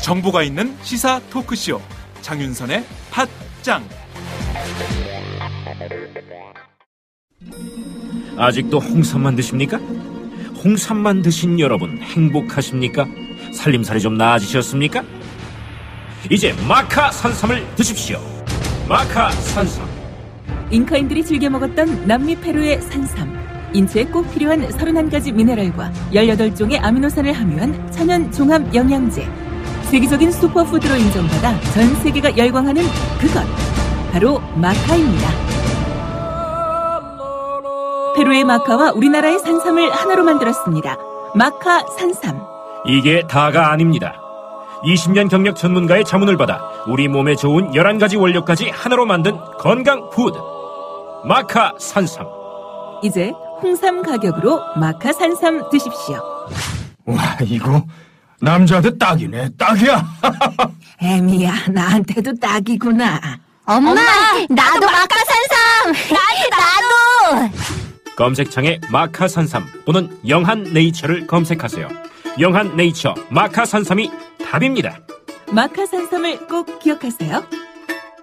정보가 있는 시사 토크쇼 장윤선의 팟짱. 아직도 홍삼만 드십니까? 홍삼만 드신 여러분 행복하십니까? 살림살이 좀 나아지셨습니까? 이제 마카 산삼을 드십시오. 마카 산삼. 잉카인들이 즐겨 먹었던 남미 페루의 산삼. 인체에 꼭 필요한 31가지 미네랄과 18종의 아미노산을 함유한 천연 종합 영양제. 세계적인 슈퍼푸드로 인정받아 전 세계가 열광하는 그것, 바로 마카입니다. 페루의 마카와 우리나라의 산삼을 하나로 만들었습니다. 마카 산삼. 이게 다가 아닙니다. 20년 경력 전문가의 자문을 받아 우리 몸에 좋은 11가지 원료까지 하나로 만든 건강 푸드. 마카 산삼. 이제 홍삼 가격으로 마카 산삼 드십시오. 와, 이거 남자한테 딱이네. 딱이야. 애미야, 나한테도 딱이구나. 엄마, 나도 마카산삼. 나도. 검색창에 마카산삼 또는 영한네이처를 검색하세요. 영한네이처 마카산삼이 답입니다. 마카산삼을 꼭 기억하세요.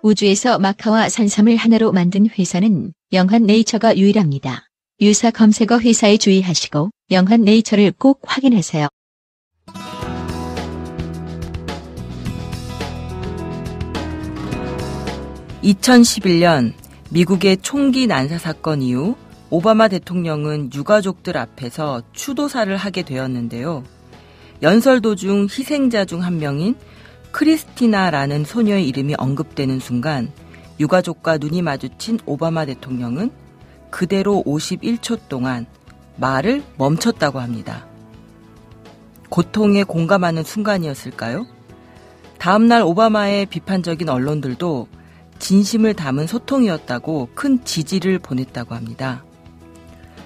우주에서 마카와 산삼을 하나로 만든 회사는 영한네이처가 유일합니다. 유사 검색어 회사에 주의하시고 영한네이처를 꼭 확인하세요. 2011년 미국의 총기 난사 사건 이후 오바마 대통령은 유가족들 앞에서 추도사를 하게 되었는데요. 연설 도중 희생자 중 한 명인 크리스티나라는 소녀의 이름이 언급되는 순간 유가족과 눈이 마주친 오바마 대통령은 그대로 51초 동안 말을 멈췄다고 합니다. 고통에 공감하는 순간이었을까요? 다음날 오바마의 비판적인 언론들도 진심을 담은 소통이었다고 큰 지지를 보냈다고 합니다.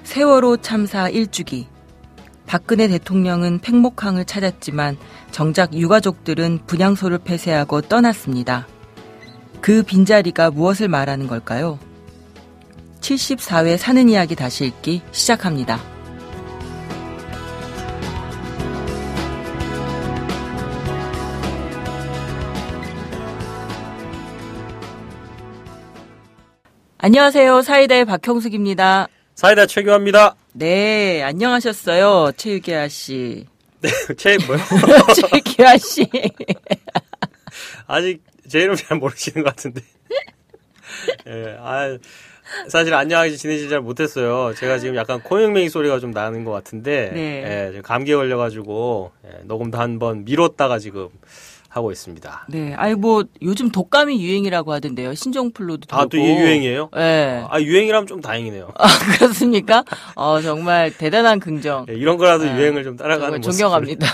세월호 참사 1주기. 박근혜 대통령은 팽목항을 찾았지만 정작 유가족들은 분향소를 폐쇄하고 떠났습니다. 그 빈자리가 무엇을 말하는 걸까요? 74회 사는 이야기 다시 읽기 시작합니다. 안녕하세요. 사이다의 박형숙입니다. 사이다 최규하입니다. 네, 안녕하셨어요. 최유기아 씨. 네, 뭐요? 최유기아 씨. 아직 제 이름 잘 모르시는 것 같은데. 예, 사실 안녕하게 지내지 잘 못했어요. 제가 지금 약간 코맹맹이 소리가 좀 나는 것 같은데, 네. 예, 감기에 걸려가지고 녹음도 한번 미뤘다가 지금 하고 있습니다. 네, 요즘 독감이 유행이라고 하던데요. 신종플루도 돌고. 또 이게 유행이에요? 네. 유행이라면 좀 다행이네요. 그렇습니까? 정말 대단한 긍정. 예, 이런 거라도 유행을 좀 따라가는 모습. 존경합니다.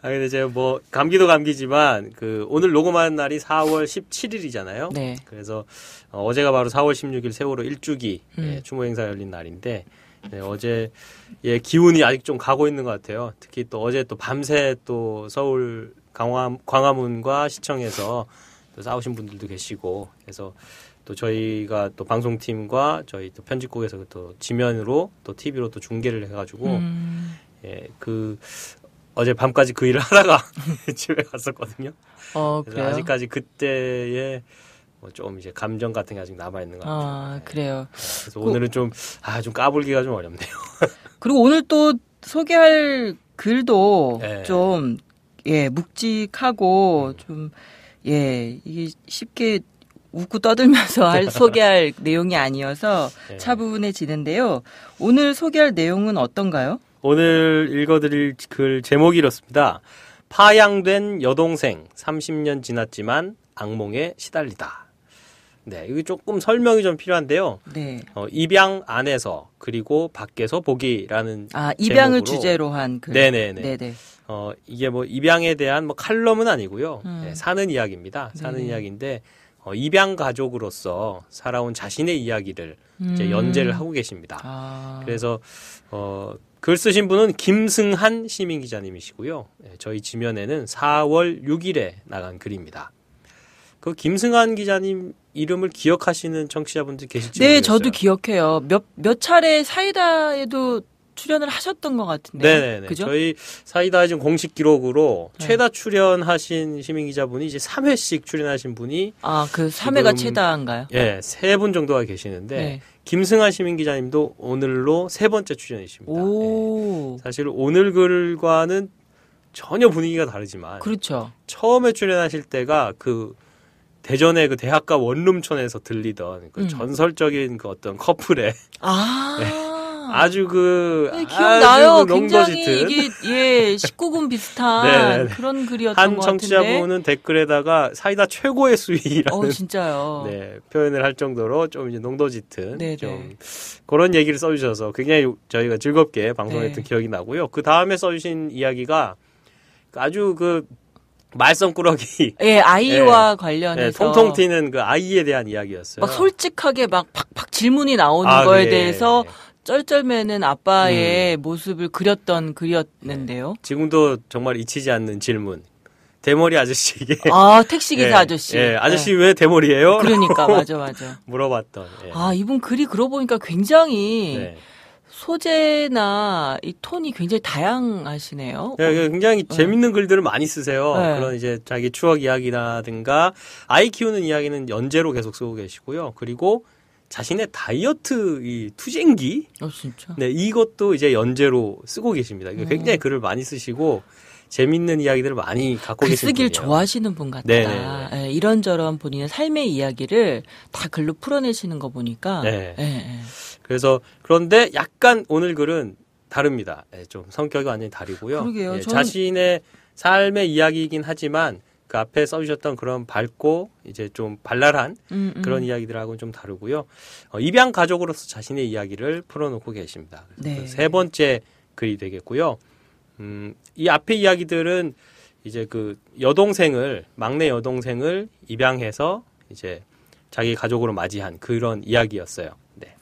근데 제가 감기도 감기지만, 오늘 녹음하는 날이 4월 17일이잖아요. 네. 그래서, 어제가 바로 4월 16일 세월호 1주기, 추모 행사 열린 날인데, 네, 어제, 기운이 아직 좀 가고 있는 것 같아요. 특히 또 어제 또 밤새 또 서울 광화문과 시청에서 또 싸우신 분들도 계시고, 그래서 또 저희가 또 방송팀과 저희 또 편집국에서 또 지면으로 또 TV로 또 중계를 해가지고, 어제 밤까지 그 일을 하다가 집에 갔었거든요. 그래요? 아직까지 그때의 좀 이제 감정 같은 게 아직 남아있는 것 같아요. 그래요. 그래서 오늘은 좀 까불기가 좀 어렵네요. 그리고 오늘 또 소개할 글도 네. 좀, 묵직하고 이게 쉽게 웃고 떠들면서 소개할 내용이 아니어서 차분해지는데요. 오늘 소개할 내용은 어떤가요? 오늘 읽어드릴 글 제목이 이렇습니다. 파양된 여동생 30년 지났지만 악몽에 시달리다. 네, 이거 조금 설명이 좀 필요한데요. 네. 입양 안에서 그리고 밖에서 보기라는 입양을 제목으로. 주제로 한 글. 네네네. 네네. 이게 입양에 대한 칼럼은 아니고요. 사는 이야기입니다. 사는 이야기인데 입양 가족으로서 살아온 자신의 이야기를 이제 연재를 하고 계십니다. 그래서 글 쓰신 분은 김승한 시민기자님이시고요. 저희 지면에는 4월 6일에 나간 글입니다. 그 김승한 기자님 이름을 기억하시는 청취자분들 계실지 네, 모르겠어요. 저도 기억해요. 몇 차례 사이다에도 출연을 하셨던 것 같은데. 네네네. 그죠? 저희 사이다 지금 공식 기록으로 네. 최다 출연하신 시민 기자분이 이제 3회씩 출연하신 분이 그 3회가 지금 최다인가요? 예, 3분 정도가 계시는데 네. 김승한 시민 기자님도 오늘로 3번째 출연이십니다. 오. 예. 사실 오늘 글과는 전혀 분위기가 다르지만 그렇죠. 처음에 출연하실 때가 그 대전의 그 대학가 원룸촌에서 들리던 그 전설적인 그 어떤 커플의 아주 그 네, 기억나요. 아주 그 굉장히 농도짙은 이게 19금 비슷한 네네네. 그런 글이었던 한 것 같은데. 청취자분은 댓글에다가 사이다 최고의 수위라는 진짜요. 네, 표현을 할 정도로 좀 이제 농도 짙은 네네. 좀 그런 얘기를 써주셔서 굉장히 저희가 즐겁게 방송했던 기억이 나고요. 그 다음에 써주신 이야기가 아주 그 말썽꾸러기 예, 아이와 관련해서 통통 튀는 그 아이에 대한 이야기였어요. 막 솔직하게 막 팍팍 질문이 나오는 거에 대해서 쩔쩔매는 아빠의 모습을 그렸던 글이었는데요. 지금도 정말 잊히지 않는 질문. 대머리 아저씨에게 택시기사 아저씨. 아저씨 왜 대머리예요? 그러니까 맞아. 물어봤던. 이분 글이 그러고 보니까 굉장히 소재나 이 톤이 굉장히 다양하시네요. 네, 굉장히 재밌는 글들을 많이 쓰세요. 네. 그런 이제 자기 추억 이야기라든가 아이 키우는 이야기는 연재로 계속 쓰고 계시고요. 그리고 자신의 다이어트 이 투쟁기, 진짜. 네, 이것도 이제 연재로 쓰고 계십니다. 굉장히 글을 많이 쓰시고 재밌는 이야기들을 많이 갖고 계신 분이에요. 글쓰기를 좋아하시는 분 같다. 네, 이런저런 본인의 삶의 이야기를 다 글로 풀어내시는 거 보니까. 그래서 그런데 약간 오늘 글은 다릅니다. 좀 성격이 완전히 다르고요. 그러게요. 자신의 삶의 이야기이긴 하지만 그 앞에 써주셨던 그런 밝고 이제 좀 발랄한 그런 이야기들하고는 좀 다르고요. 입양 가족으로서 자신의 이야기를 풀어놓고 계십니다. 그래서 세 번째 글이 되겠고요. 이 앞에 이야기들은 이제 그 막내 여동생을 입양해서 이제 자기 가족으로 맞이한 그런 이야기였어요. 네.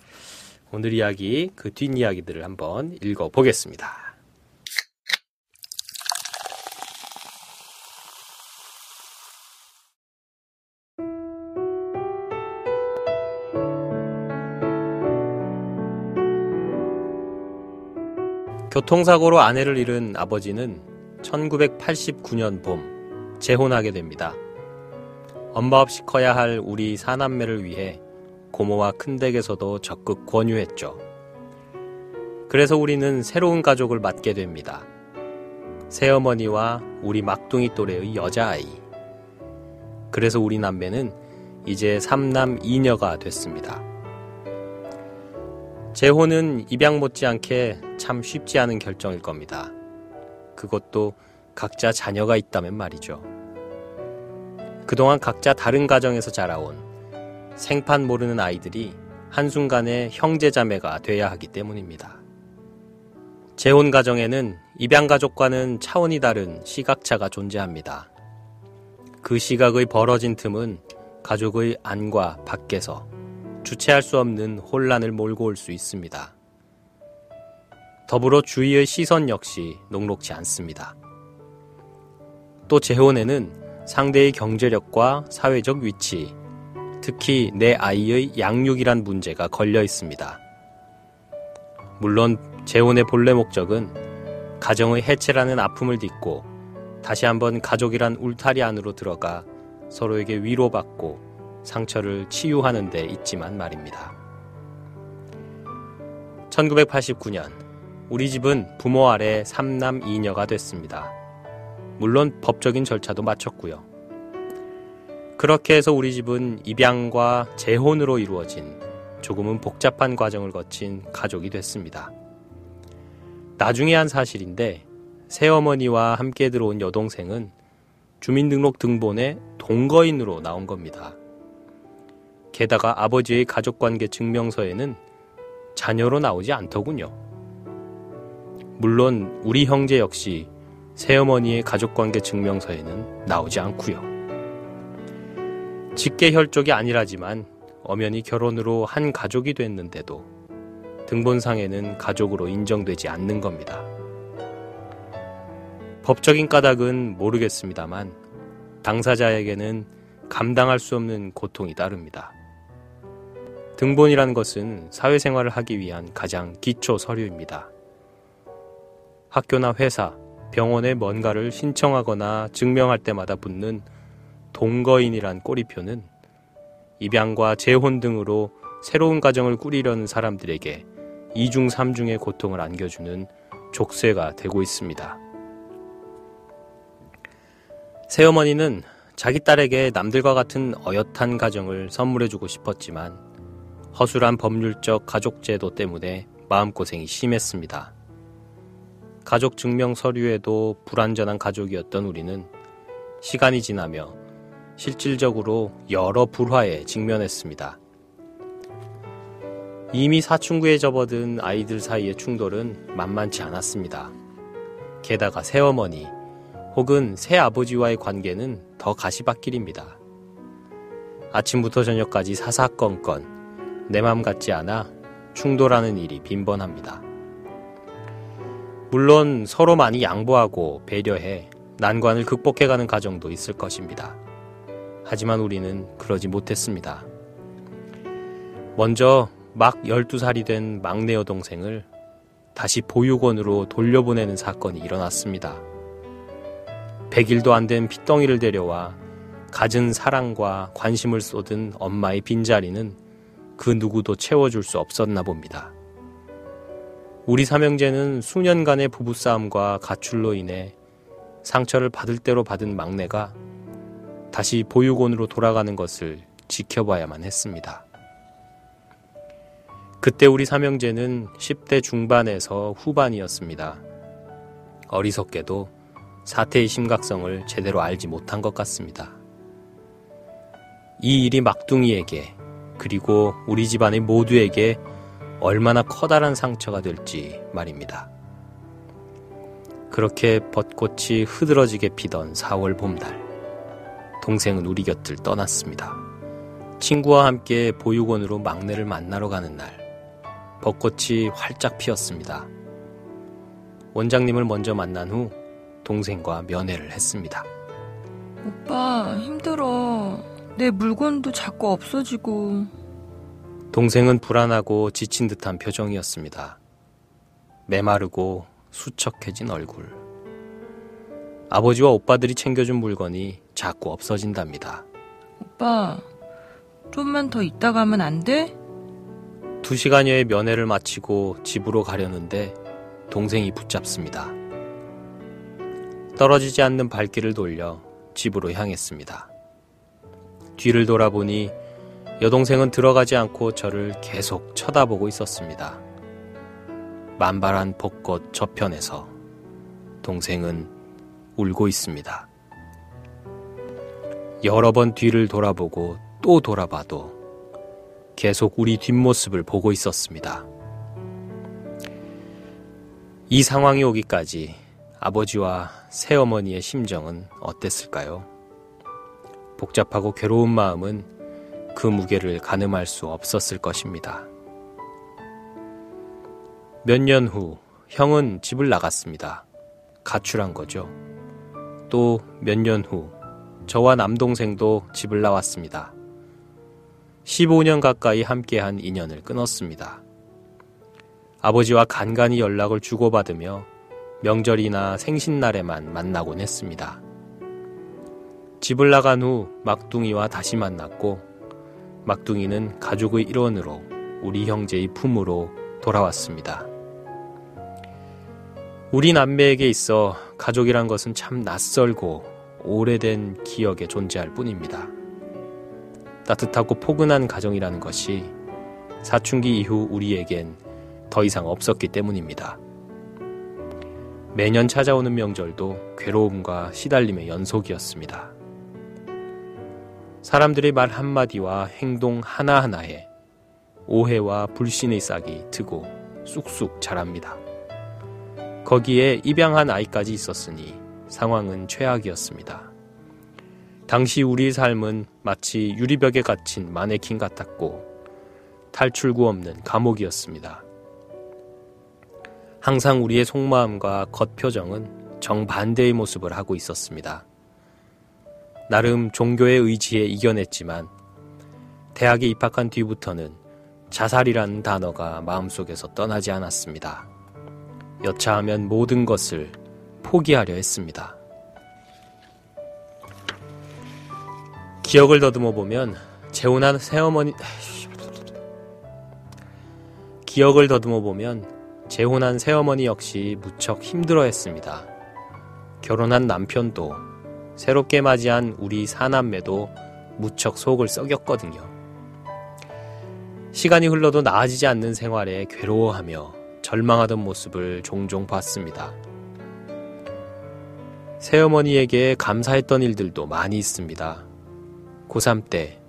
오늘 이야기 그 뒷이야기들을 한번 읽어보겠습니다. 교통사고로 아내를 잃은 아버지는 1989년 봄 재혼하게 됩니다. 엄마 없이 커야 할 우리 사남매를 위해 고모와 큰댁에서도 적극 권유했죠. 그래서 우리는 새로운 가족을 맡게 됩니다. 새어머니와 우리 막둥이 또래의 여자아이. 그래서 우리 남매는 이제 3남 2녀가 됐습니다. 재혼은 입양 못지않게 참 쉽지 않은 결정일 겁니다. 그것도 각자 자녀가 있다면 말이죠. 그동안 각자 다른 가정에서 자라온 생판 모르는 아이들이 한순간에 형제자매가 돼야 하기 때문입니다. 재혼 가정에는 입양 가족과는 차원이 다른 시각차가 존재합니다. 그 시각의 벌어진 틈은 가족의 안과 밖에서 주체할 수 없는 혼란을 몰고 올 수 있습니다. 더불어 주위의 시선 역시 녹록지 않습니다. 또 재혼에는 상대의 경제력과 사회적 위치, 특히 내 아이의 양육이란 문제가 걸려 있습니다. 물론 재혼의 본래 목적은 가정의 해체라는 아픔을 딛고 다시 한번 가족이란 울타리 안으로 들어가 서로에게 위로받고 상처를 치유하는 데 있지만 말입니다. 1989년 우리 집은 부모 아래 3남 2녀가 됐습니다. 물론 법적인 절차도 마쳤고요. 그렇게 해서 우리 집은 입양과 재혼으로 이루어진 조금은 복잡한 과정을 거친 가족이 됐습니다. 나중에 한 사실인데 새어머니와 함께 들어온 여동생은 주민등록 등본에 동거인으로 나온 겁니다. 게다가 아버지의 가족관계 증명서에는 자녀로 나오지 않더군요. 물론 우리 형제 역시 새어머니의 가족관계 증명서에는 나오지 않고요. 직계혈족이 아니라지만 엄연히 결혼으로 한 가족이 됐는데도 등본상에는 가족으로 인정되지 않는 겁니다. 법적인 까닭은 모르겠습니다만 당사자에게는 감당할 수 없는 고통이 따릅니다. 등본이라는 것은 사회생활을 하기 위한 가장 기초 서류입니다. 학교나 회사, 병원에 뭔가를 신청하거나 증명할 때마다 붙는 동거인이란 꼬리표는 입양과 재혼 등으로 새로운 가정을 꾸리려는 사람들에게 2중 3중의 고통을 안겨주는 족쇄가 되고 있습니다. 새어머니는 자기 딸에게 남들과 같은 어엿한 가정을 선물해주고 싶었지만 허술한 법률적 가족제도 때문에 마음고생이 심했습니다. 가족 증명 서류에도 불완전한 가족이었던 우리는 시간이 지나며 실질적으로 여러 불화에 직면했습니다. 이미 사춘기에 접어든 아이들 사이의 충돌은 만만치 않았습니다. 게다가 새어머니 혹은 새아버지와의 관계는 더 가시밭길입니다. 아침부터 저녁까지 사사건건 내 맘 같지 않아 충돌하는 일이 빈번합니다. 물론 서로 많이 양보하고 배려해 난관을 극복해가는 가정도 있을 것입니다. 하지만 우리는 그러지 못했습니다. 먼저 막 12살이 된 막내 여동생을 다시 보육원으로 돌려보내는 사건이 일어났습니다. 100일도 안 된 핏덩이를 데려와 갖은 사랑과 관심을 쏟은 엄마의 빈자리는 그 누구도 채워줄 수 없었나 봅니다. 우리 삼형제는 수년간의 부부싸움과 가출로 인해 상처를 받을 대로 받은 막내가 다시 보육원으로 돌아가는 것을 지켜봐야만 했습니다. 그때 우리 삼형제는 10대 중반에서 후반이었습니다. 어리석게도 사태의 심각성을 제대로 알지 못한 것 같습니다. 이 일이 막둥이에게 그리고 우리 집안의 모두에게 얼마나 커다란 상처가 될지 말입니다. 그렇게 벚꽃이 흐드러지게 피던 4월 봄날, 동생은 우리 곁을 떠났습니다. 친구와 함께 보육원으로 막내를 만나러 가는 날, 벚꽃이 활짝 피었습니다. 원장님을 먼저 만난 후 동생과 면회를 했습니다. 오빠, 힘들어. 내 물건도 자꾸 없어지고. 동생은 불안하고 지친 듯한 표정이었습니다. 메마르고 수척해진 얼굴. 아버지와 오빠들이 챙겨준 물건이 자꾸 없어진답니다. 오빠, 좀만 더 있다 가면 안 돼? 2시간여의 면회를 마치고 집으로 가려는데 동생이 붙잡습니다. 떨어지지 않는 발길을 돌려 집으로 향했습니다. 뒤를 돌아보니 여동생은 들어가지 않고 저를 계속 쳐다보고 있었습니다. 만발한 벚꽃 저편에서 동생은 울고 있습니다. 여러 번 뒤를 돌아보고 또 돌아봐도 계속 우리 뒷모습을 보고 있었습니다. 이 상황이 오기까지 아버지와 새어머니의 심정은 어땠을까요? 복잡하고 괴로운 마음은 그 무게를 가늠할 수 없었을 것입니다. 몇 년 후 형은 집을 나갔습니다. 가출한 거죠. 또 몇 년 후 저와 남동생도 집을 나왔습니다. 15년 가까이 함께한 인연을 끊었습니다. 아버지와 간간히 연락을 주고받으며 명절이나 생신날에만 만나곤 했습니다. 집을 나간 후 막둥이와 다시 만났고 막둥이는 가족의 일원으로 우리 형제의 품으로 돌아왔습니다. 우리 남매에게 있어 가족이란 것은 참 낯설고 오래된 기억에 존재할 뿐입니다. 따뜻하고 포근한 가정이라는 것이 사춘기 이후 우리에겐 더 이상 없었기 때문입니다. 매년 찾아오는 명절도 괴로움과 시달림의 연속이었습니다. 사람들의 말 한마디와 행동 하나하나에 오해와 불신의 싹이 트고 쑥쑥 자랍니다. 거기에 입양한 아이까지 있었으니 상황은 최악이었습니다. 당시 우리의 삶은 마치 유리벽에 갇힌 마네킹 같았고 탈출구 없는 감옥이었습니다. 항상 우리의 속마음과 겉표정은 정반대의 모습을 하고 있었습니다. 나름 종교의 의지에 이겨냈지만 대학에 입학한 뒤부터는 자살이라는 단어가 마음속에서 떠나지 않았습니다. 여차하면 모든 것을 포기하려 했습니다. 기억을 더듬어 보면 재혼한 새어머니 역시 무척 힘들어했습니다. 결혼한 남편도 새롭게 맞이한 우리 사남매도 무척 속을 썩였거든요. 시간이 흘러도 나아지지 않는 생활에 괴로워하며 절망하던 모습을 종종 봤습니다. 새어머니에게 감사했던 일들도 많이 있습니다. 고3 때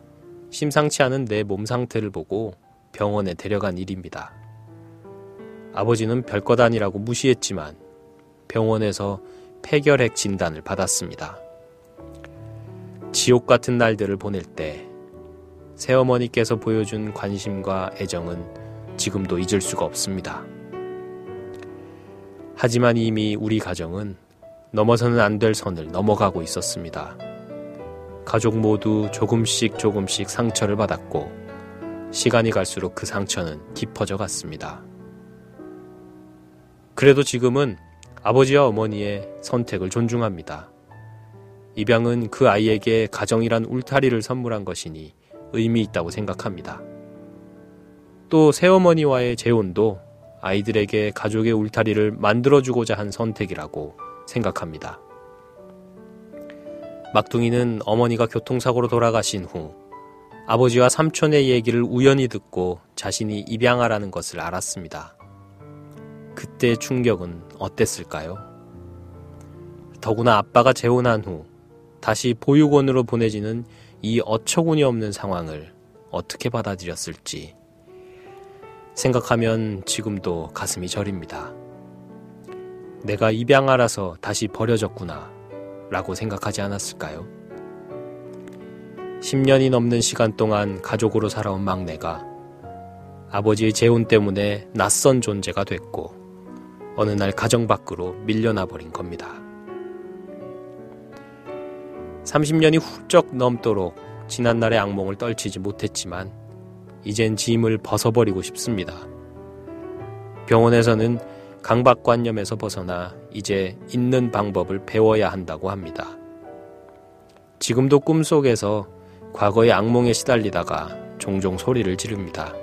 심상치 않은 내 몸 상태를 보고 병원에 데려간 일입니다. 아버지는 별것 아니라고 무시했지만 병원에서 폐결핵 진단을 받았습니다. 지옥 같은 날들을 보낼 때 새어머니께서 보여준 관심과 애정은 지금도 잊을 수가 없습니다. 하지만 이미 우리 가정은 넘어서는 안 될 선을 넘어가고 있었습니다. 가족 모두 조금씩 상처를 받았고 시간이 갈수록 그 상처는 깊어져 갔습니다. 그래도 지금은 아버지와 어머니의 선택을 존중합니다. 입양은 그 아이에게 가정이란 울타리를 선물한 것이니 의미 있다고 생각합니다. 또 새어머니와의 재혼도 아이들에게 가족의 울타리를 만들어주고자 한 선택이라고 생각합니다. 막둥이는 어머니가 교통사고로 돌아가신 후 아버지와 삼촌의 얘기를 우연히 듣고 자신이 입양하라는 것을 알았습니다. 그때의 충격은 어땠을까요? 더구나 아빠가 재혼한 후 다시 보육원으로 보내지는 이 어처구니 없는 상황을 어떻게 받아들였을지 생각하면 지금도 가슴이 저립니다. 내가 입양하라서 다시 버려졌구나 라고 생각하지 않았을까요? 10년이 넘는 시간 동안 가족으로 살아온 막내가 아버지의 재혼 때문에 낯선 존재가 됐고 어느 날 가정 밖으로 밀려나 버린 겁니다. 30년이 훌쩍 넘도록 지난날의 악몽을 떨치지 못했지만 이젠 짐을 벗어버리고 싶습니다. 병원에서는 강박관념에서 벗어나 이제 있는 방법을 배워야 한다고 합니다. 지금도 꿈속에서 과거의 악몽에 시달리다가 종종 소리를 지릅니다.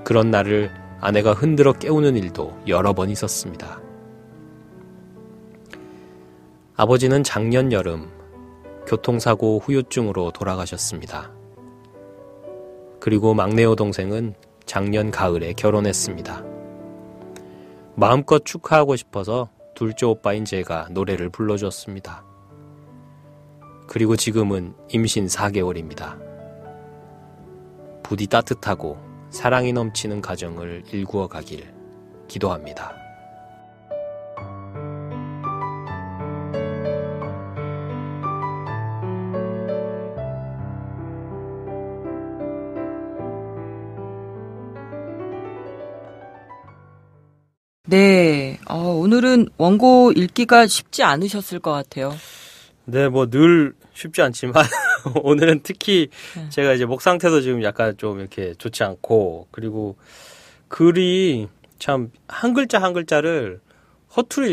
그런 날을 아내가 흔들어 깨우는 일도 여러 번 있었습니다. 아버지는 작년 여름 교통사고 후유증으로 돌아가셨습니다. 그리고 막내 여동생은 작년 가을에 결혼했습니다. 마음껏 축하하고 싶어서 둘째 오빠인 제가 노래를 불러줬습니다. 그리고 지금은 임신 4개월입니다. 부디 따뜻하고 사랑이 넘치는 가정을 일구어 가길 기도합니다. 네, 오늘은 원고 읽기가 쉽지 않으셨을 것 같아요. 네, 뭐 늘 쉽지 않지만 오늘은 특히 제가 이제 목 상태도 지금 약간 좀 이렇게 좋지 않고 그리고 글이 참 한 글자 한 글자를 허투루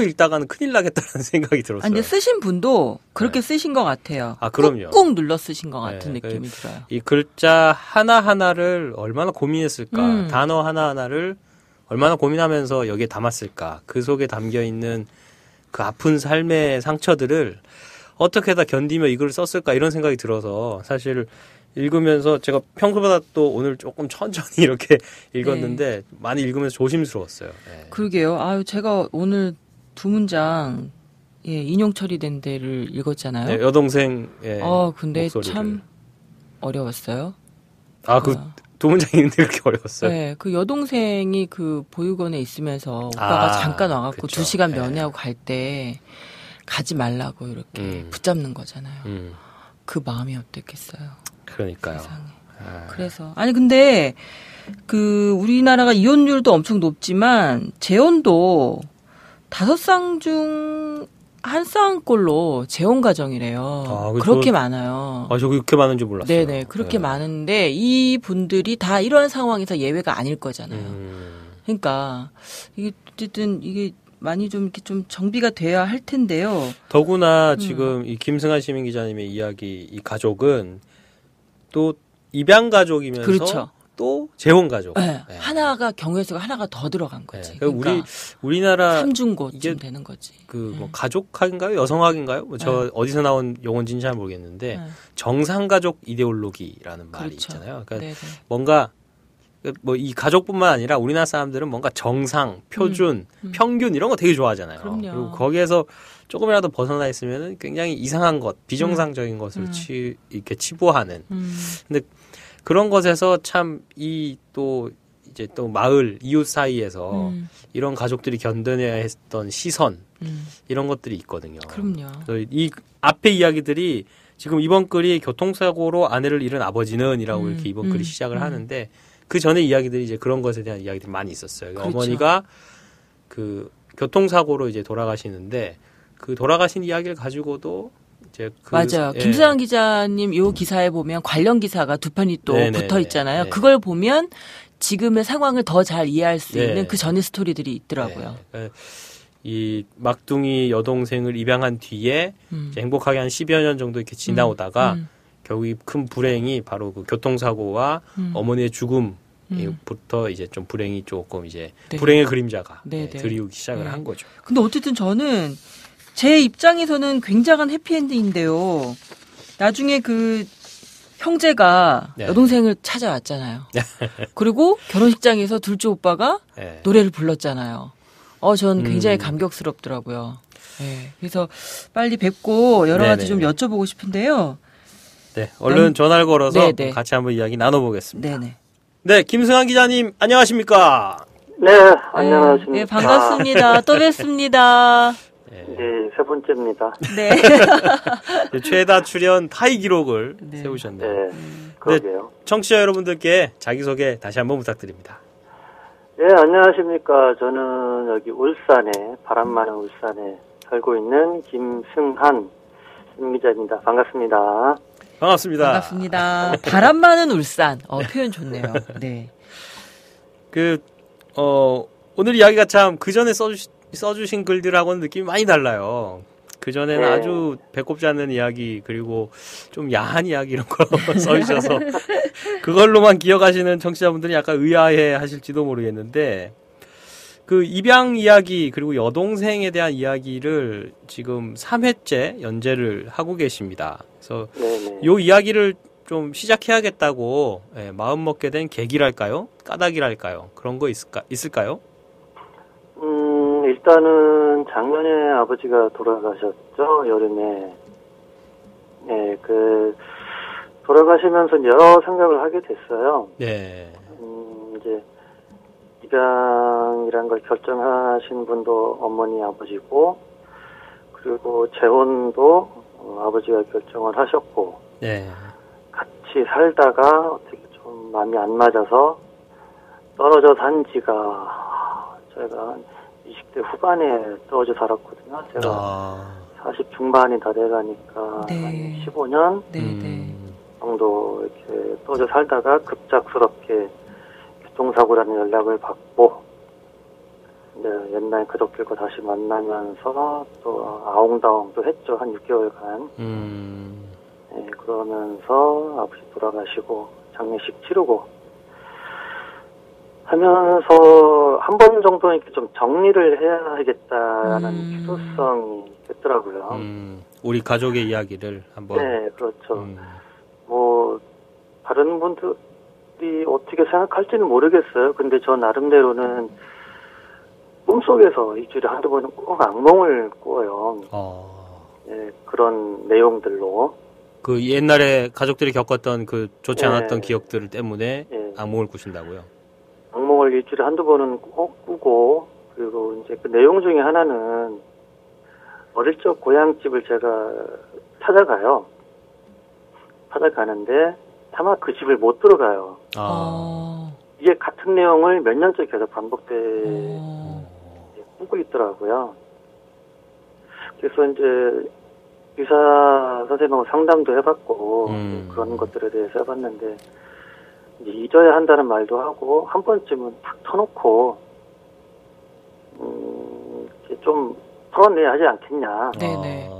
읽다가는 큰일 나겠다는 생각이 들었어요. 근데 쓰신 분도 그렇게 쓰신 것 같아요. 아, 그럼요. 꾹꾹 눌러 쓰신 것 같은 느낌이 들어요. 이 글자 하나하나를 얼마나 고민했을까. 단어 하나하나를 얼마나 고민하면서 여기에 담았을까. 그 속에 담겨있는 그 아픈 삶의 상처들을 어떻게 다 견디며 이 글을 썼을까 이런 생각이 들어서 사실 읽으면서 제가 평소보다 또 오늘 조금 천천히 이렇게 읽었는데 많이 읽으면서 조심스러웠어요. 네. 그러게요. 제가 오늘 두 문장 인용 처리된 데를 읽었잖아요. 네, 여동생의 근데 목소리를. 참 어려웠어요. 그 두 문장 읽는데 그렇게 어려웠어요? 네, 그 여동생이 그 보육원에 있으면서 오빠가 잠깐 와갖고 2시간 면회하고 갈 때 가지 말라고 이렇게 붙잡는 거잖아요. 그 마음이 어땠겠어요. 그러니까요. 세상에. 그래서 근데 그 우리나라가 이혼율도 엄청 높지만 재혼도 5쌍 중 한 쌍꼴로 재혼 가정이래요. 그렇게 많아요. 저 그렇게 많은 줄 몰랐어요. 네네, 그렇게 많은데 이 분들이 다 이런 상황에서 예외가 아닐 거잖아요. 그러니까 이게 어쨌든 이게 많이 좀 이렇게 좀 정비가 돼야 할 텐데요. 더구나 지금 이 김승한 시민 기자님의 이야기, 이 가족은 또 입양 가족이면서 그렇죠. 또 재혼 가족. 네. 하나가 경우의 수가 하나가 더 들어간 거지. 네. 그러니까 우리나라 삼중고쯤 되는 거지. 뭐 가족학인가요? 여성학인가요? 저 어디서 나온 용어인지는 잘 모르겠는데 정상 가족 이데올로기라는 말이 그렇죠. 있잖아요. 그러니까 네네. 뭔가 뭐 이 가족뿐만 아니라 우리나라 사람들은 뭔가 정상, 표준, 평균 이런 거 되게 좋아하잖아요. 그럼요. 그리고 거기에서 조금이라도 벗어나 있으면은 굉장히 이상한 것, 비정상적인 것을 이렇게 치부하는. 근데 그런 것에서 참 이 또 이제 또 마을 이웃 사이에서 이런 가족들이 견뎌내야 했던 시선 이런 것들이 있거든요. 그럼요. 그래서 이 앞에 이야기들이 지금 이번 글이 교통사고로 아내를 잃은 아버지는이라고 이렇게 이번 글이 시작을 하는데 그 전에 이야기들이 이제 그런 것에 대한 이야기들이 많이 있었어요. 그렇죠. 어머니가 그 교통사고로 이제 돌아가시는데 그 돌아가신 이야기를 가지고도 이제 맞아요. 김수환 기자님 요 기사에 보면 관련 기사가 두 편이 또 붙어 있잖아요. 그걸 보면 지금의 상황을 더 잘 이해할 수 있는 그 전의 스토리들이 있더라고요. 이 막둥이 여동생을 입양한 뒤에 이제 행복하게 한 10여 년 정도 이렇게 지나오다가 결국 이 큰 불행이 바로 그 교통사고와 어머니의 죽음부터 이제 좀 불행이 조금 이제 불행의 그림자가 드리우기 시작을 한 거죠. 근데 어쨌든 저는 제 입장에서는 굉장한 해피엔딩인데요. 나중에 그 형제가 여동생을 찾아왔잖아요. 그리고 결혼식장에서 둘째 오빠가 노래를 불렀잖아요. 전 굉장히 감격스럽더라고요. 네, 그래서 빨리 뵙고 여러 가지 좀 여쭤보고 싶은데요. 네, 얼른 전화를 걸어서 같이 한번 이야기 나눠보겠습니다. 네, 김승한 기자님 안녕하십니까? 네, 안녕하십니까? 네, 반갑습니다. 또 뵙습니다. 네, 세 번째입니다. 네. 최다 출연 타이 기록을 세우셨네요. 네, 그러게요. 청취자 여러분들께 자기소개 다시 한번 부탁드립니다. 네, 안녕하십니까. 저는 여기 울산에, 바람 많은 울산에 살고 있는 김승한 기자입니다. 반갑습니다. 반갑습니다. 반갑습니다. 바람 많은 울산. 표현 좋네요. 네. 오늘 이야기가 참 그 전에 써주신 글들하고는 느낌이 많이 달라요. 그전에는 아주 배꼽지 않는 이야기, 그리고 좀 야한 이야기 이런 거 써주셔서 그걸로만 기억하시는 청취자분들이 약간 의아해 하실지도 모르겠는데, 그 입양 이야기, 그리고 여동생에 대한 이야기를 지금 3회째 연재를 하고 계십니다. 그래서 이 이야기를 좀 시작해야겠다고 마음 먹게 된 계기랄까요? 까닭이랄까요? 그런 거 있을까요? 일단은 작년에 아버지가 돌아가셨죠, 여름에. 네, 돌아가시면서 여러 생각을 하게 됐어요. 네. 이제, 입양이란 걸 결정하신 분도 어머니, 아버지고, 그리고 재혼도 아버지가 결정을 하셨고, 같이 살다가 어떻게 좀 마음이 안 맞아서 떨어져 산 지가, 제가 한 20대 후반에 떨어져 살았거든요. 제가 40 중반이 다 돼가니까 한 15년 정도 이렇게 떨어져 살다가 급작스럽게 교통사고라는 연락을 받고, 옛날 가족들과 다시 만나면서 또 아웅다웅도 했죠. 한 6개월간. 네, 그러면서 아버지 돌아가시고 장례식 치르고 하면서 한 번 정도 이렇게 좀 정리를 해야겠다라는 필요성이 있더라고요. 우리 가족의 이야기를 한번. 네, 그렇죠. 뭐 다른 분들이 어떻게 생각할지는 모르겠어요. 근데 저 나름대로는 꿈속에서 일주일에 한두 번은 꼭 악몽을 꿔요. 네, 그런 내용들로. 그 옛날에 가족들이 겪었던 그 좋지 않았던 기억들 때문에 악몽을 꾸신다고요? 악몽을 일주일에 한두 번은 꼭 꾸고, 그리고 이제 그 내용 중에 하나는 어릴 적 고향집을 제가 찾아가는데 아마 그 집을 못 들어가요. 이게 같은 내용을 몇 년째 계속 꾸고 있더라고요. 그래서 이제 의사 선생님하고 상담도 해봤고 그런 것들에 대해서 해봤는데 이제 잊어야 한다는 말도 하고 한 번쯤은 탁 터놓고 이렇게 좀 털어내야 하지 않겠냐. 네네.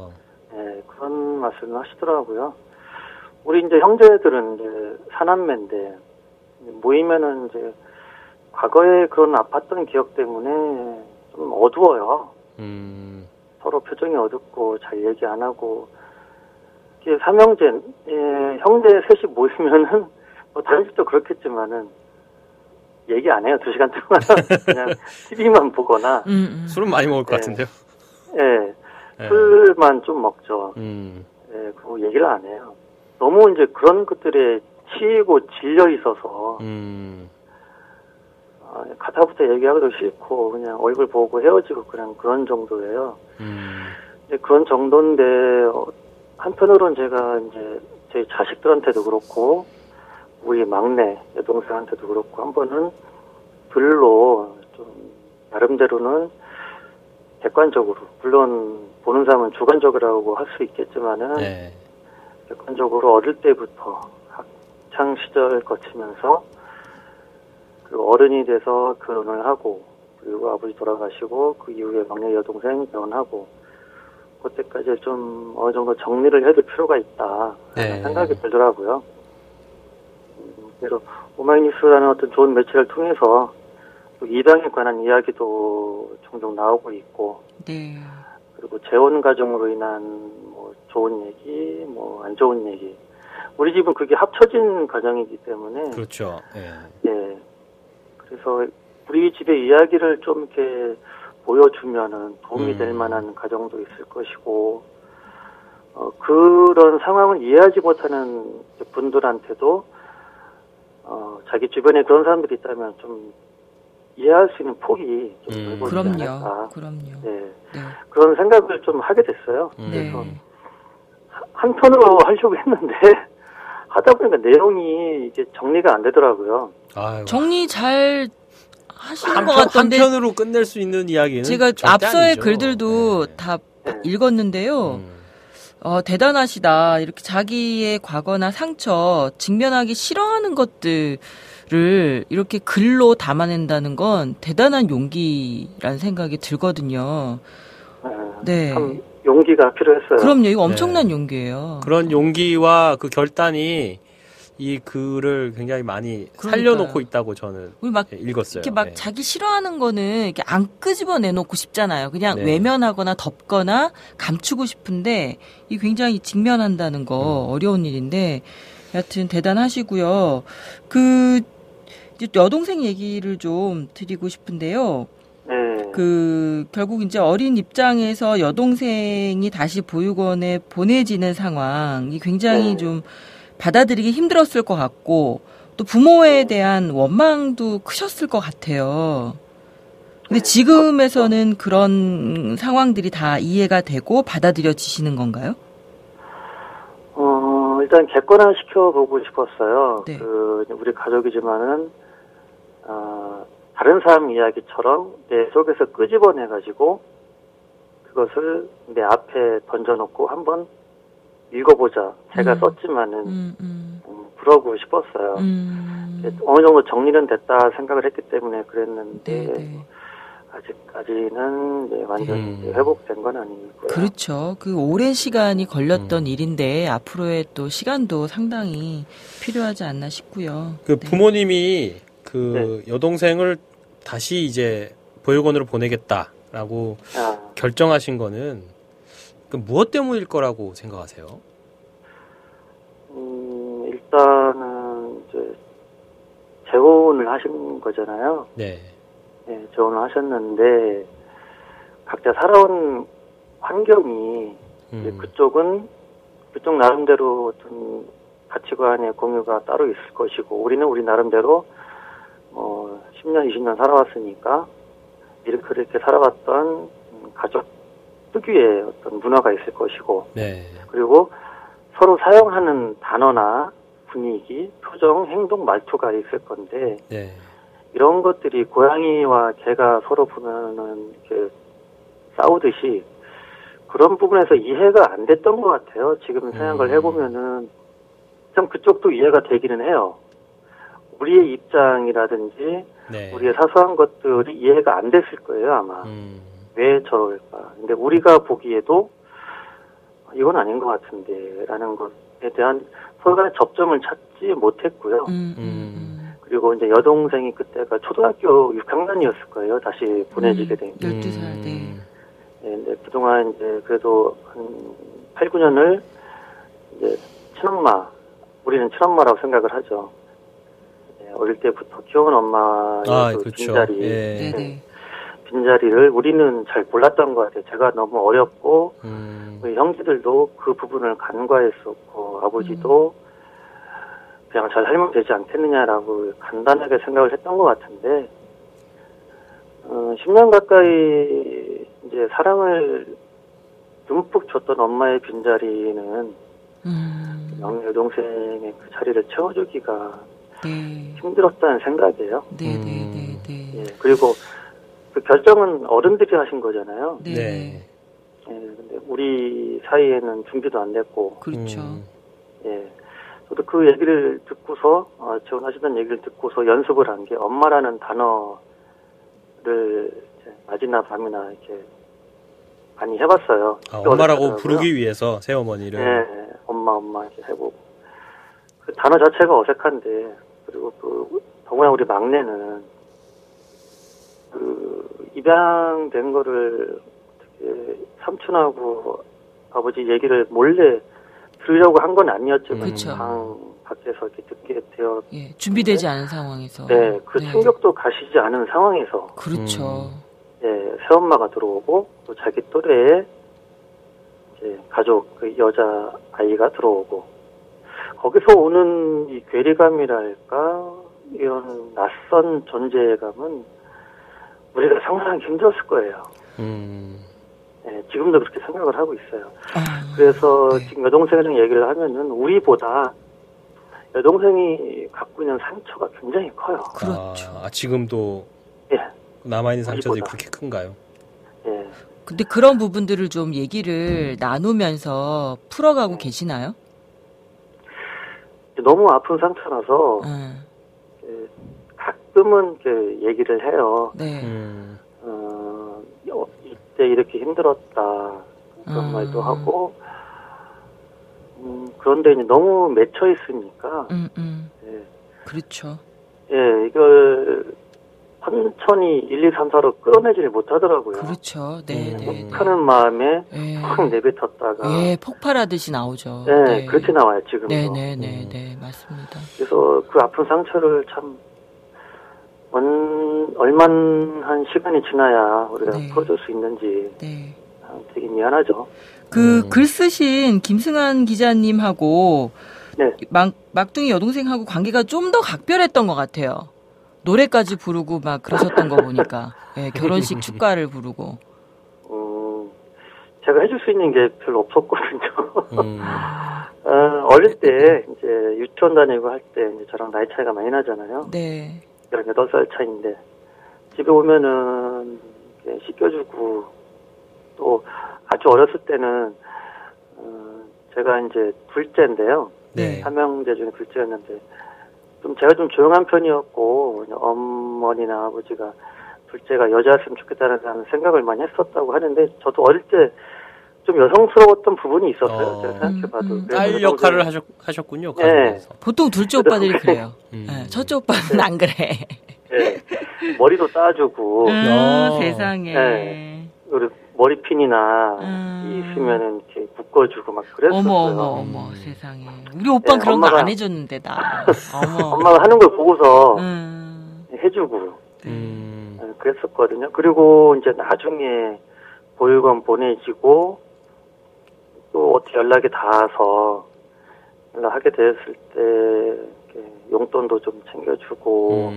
네, 그런 말씀을 하시더라고요. 우리 이제 형제들은 이제 사남매인데 모이면은 이제 과거에 그런 아팠던 기억 때문에 좀 어두워요. 서로 표정이 어둡고 잘 얘기 안 하고 이게 삼형제 형제 셋이 모이면은 뭐 다른 집도 그렇겠지만은 얘기 안 해요. 2시간 동안 그냥 TV만 보거나 술은 많이 먹을 것 같은데요. 네, 술만 좀 먹죠. 네, 그리고 얘기를 안 해요. 너무 이제 그런 것들에 치이고 질려 있어서 가타부터 얘기하기도 싫고 그냥 얼굴 보고 헤어지고 그냥 그런 정도예요. 이제 그런 정도인데 한편으로는 제가 이제 제 자식들한테도 그렇고 우리 막내 여동생한테도 그렇고 한 번은 글로 좀 나름대로는 객관적으로 물론 보는 사람은 주관적이라고 할 수 있겠지만은 네. 객관적으로 어릴 때부터 학창 시절 거치면서 그리고 어른이 돼서 결혼을 하고 그리고 아버지 돌아가시고 그 이후에 막내 여동생 결혼하고 그때까지 좀 어느 정도 정리를 해둘 필요가 있다 생각이 들더라고요. 그래서 오마이뉴스라는 어떤 좋은 매체를 통해서 또 입양에 관한 이야기도 종종 나오고 있고 네. 그리고 재혼 가정으로 인한 뭐 좋은 얘기, 뭐 안 좋은 얘기. 우리 집은 그게 합쳐진 가정이기 때문에 그렇죠. 예. 그래서 우리 집의 이야기를 좀 이렇게 보여주면은 도움이 될 만한 가정도 있을 것이고 그런 상황을 이해하지 못하는 분들한테도 자기 주변에 그런 사람들이 있다면 좀 이해할 수 있는 폭이 좀 넓어지지 않을까. 그럼요. 네. 네. 그런 생각을 좀 하게 됐어요. 네. 그래서 한편으로 하려고 했는데 하다 보니까 내용이 이게 정리가 안 되더라고요. 아이고. 정리 잘 하시는 것 같던데 한편으로 끝낼 수 있는 이야기는 제가 앞서의 아니죠. 글들도 다 읽었는데요. 대단하시다. 이렇게 자기의 과거나 상처, 직면하기 싫어하는 것들을 이렇게 글로 담아낸다는 건 대단한 용기라는 생각이 들거든요. 네. 참 용기가 필요했어요. 그럼요. 이거 엄청난 용기예요. 그런 용기와 그 결단이 이 글을 굉장히 많이 살려놓고 있다고 저는 우리 막 읽었어요. 이렇게 막 자기 싫어하는 거는 이렇게 안 끄집어 내놓고 싶잖아요. 그냥 외면하거나 덮거나 감추고 싶은데 이 굉장히 직면한다는 거 어려운 일인데 여하튼 대단하시고요. 그 이제 여동생 얘기를 좀 드리고 싶은데요. 결국 이제 어린 입장에서 여동생이 다시 보육원에 보내지는 상황이 굉장히 좀 받아들이기 힘들었을 것 같고 또 부모에 대한 원망도 크셨을 것 같아요. 근데 지금에서는 그런 상황들이 다 이해가 되고 받아들여지시는 건가요? 일단 객관화 시켜보고 싶었어요. 네. 우리 가족이지만은 다른 사람 이야기처럼 내 속에서 끄집어내가지고 그것을 내 앞에 던져놓고 한번 읽어보자. 제가 썼지만은 그러고 싶었어요. 어느 정도 정리는 됐다 생각을 했기 때문에 그랬는데 아직까지는 완전히 회복된 건 아니고요. 그렇죠. 그 오랜 시간이 걸렸던 일인데 앞으로의 또 시간도 상당히 필요하지 않나 싶고요. 그 부모님이 그 여동생을 다시 이제 보육원으로 보내겠다라고 결정하신 거는 그 무엇 때문일 거라고 생각하세요? 일단은 이제 재혼을 하신 거잖아요. 네. 네, 재혼을 하셨는데 각자 살아온 환경이 그쪽은 그쪽 나름대로 어떤 가치관의 공유가 따로 있을 것이고 우리는 우리 나름대로 10년, 20년 살아왔으니까 이렇게 살아왔던 가족 특유의 어떤 문화가 있을 것이고 그리고 서로 사용하는 단어나 분위기, 표정, 행동, 말투가 있을 건데 이런 것들이 고양이와 개가 서로 보면은 이렇게 싸우듯이 그런 부분에서 이해가 안 됐던 것 같아요. 지금 생각을 해보면은 참 그쪽도 이해가 되기는 해요. 우리의 입장이라든지 네. 우리의 사소한 것들이 이해가 안 됐을 거예요, 아마. 왜 저럴까. 근데 우리가 보기에도 이건 아닌 것 같은데 라는 것에 대한 서로의 접점을 찾지 못했고요. 그리고 이제 여동생이 그때가 초등학교 6학년이었을 거예요. 다시 보내지게 된 게. 12살, 네. 네, 근데 그동안 이제 그래도 한 8, 9년을 이제 친엄마, 우리는 친엄마라고 생각을 하죠. 네, 어릴 때부터 키워온 엄마의 그 그렇죠. 빈자리. 예. 네네. 빈자리를 우리는 잘 몰랐던 것 같아요. 제가 너무 어렸고, 우리 형제들도 그 부분을 간과했었고, 아버지도 그냥 잘 살면 되지 않겠느냐라고 간단하게 생각을 했던 것 같은데, 10년 가까이 이제 사랑을 듬뿍 줬던 엄마의 빈자리는 막내 여동생의 그 자리를 채워주기가 네. 힘들었다는 생각이에요. 네네네. 예, 그리고 그 결정은 어른들이 하신 거잖아요. 네. 예, 근데 우리 사이에는 준비도 안 됐고. 그렇죠. 예. 저도 그 얘기를 듣고서, 지원하시던 얘기를 듣고서 연습을 한 게 엄마라는 단어를 이제 낮이나 밤이나 이렇게 많이 해봤어요. 엄마라고 부르기 위해서 새어머니를. 네, 엄마 이렇게 해보고. 그 단어 자체가 어색한데, 그리고 더구나 우리 막내는 입양된 거를 어떻게 삼촌하고 아버지 얘기를 몰래 들으려고 한 건 아니었지만 방 밖에서 이렇게 듣게 되어 준비되지 않은 상황에서 네, 그 충격도 가시지 않은 상황에서 그렇죠. 네, 새엄마가 들어오고 또 자기 또래의 이제 가족 그 여자 아이가 들어오고 거기서 오는 이 괴리감이랄까 이런 낯선 존재감은 우리가 상상하기 힘들었을 거예요. 네, 지금도 그렇게 생각을 하고 있어요. 그래서 지금 여동생이랑 얘기를 하면은 우리보다 여동생이 갖고 있는 상처가 굉장히 커요. 그렇죠. 지금도 남아있는 상처들이 그렇게 큰가요? 예. 근데 그런 부분들을 좀 얘기를 나누면서 풀어가고 계시나요? 너무 아픈 상처라서 가끔은 얘기를 해요. 네. 이때 이렇게 힘들었다 그런 말도 하고 그런데 이제 너무 맺혀 있으니까 예. 그렇죠. 예, 이걸 천천히 1, 2, 3, 4로 끌어내지를 못하더라고요. 그렇죠. 네. 하는 마음에 확 내뱉었다가 폭발하듯이 나오죠. 네, 그렇게 나와요 지금도. 네, 맞습니다. 그래서 그 아픈 상처를 참 얼마한 시간이 지나야 우리가 풀어줄 수 있는지 되게 미안하죠. 글 쓰신 김승환 기자님하고 막둥이 여동생하고 관계가 좀 더 각별했던 것 같아요. 노래까지 부르고 막 그러셨던 거 보니까 결혼식 축가를 부르고. 제가 해줄 수 있는 게 별로 없었거든요. 어릴 때 이제 유치원 다니고 할 때 이제 저랑 나이 차이가 많이 나잖아요. 네. 18살 차이인데 집에 오면은 씻겨주고 또 아주 어렸을 때는 제가 이제 둘째인데요. 삼형제 중에 둘째였는데 좀 제가 좀 조용한 편이었고 어머니나 아버지가 둘째가 여자였으면 좋겠다는 생각을 많이 했었다고 하는데 저도 어릴 때 좀 여성스러웠던 부분이 있었어요. 제가 생각해봐도. 딸 역할을 하셨군요. 네. 보통 둘째 오빠들이 그래요. 첫째 오빠는 안 그래. 네. 머리도 따주고. 세상에. 네. 그리고 머리핀이나 있으면은 이렇게 묶어주고 막 그랬었어요. 어머 세상에. 우리 오빠는 그런 거 안 해줬는데 나. 엄마가 하는 걸 보고서 해주고 그랬었거든요. 그리고 이제 나중에 보육원 보내지고 또 어떻게 연락이 닿아서 연락하게 되었을 때 용돈도 좀 챙겨주고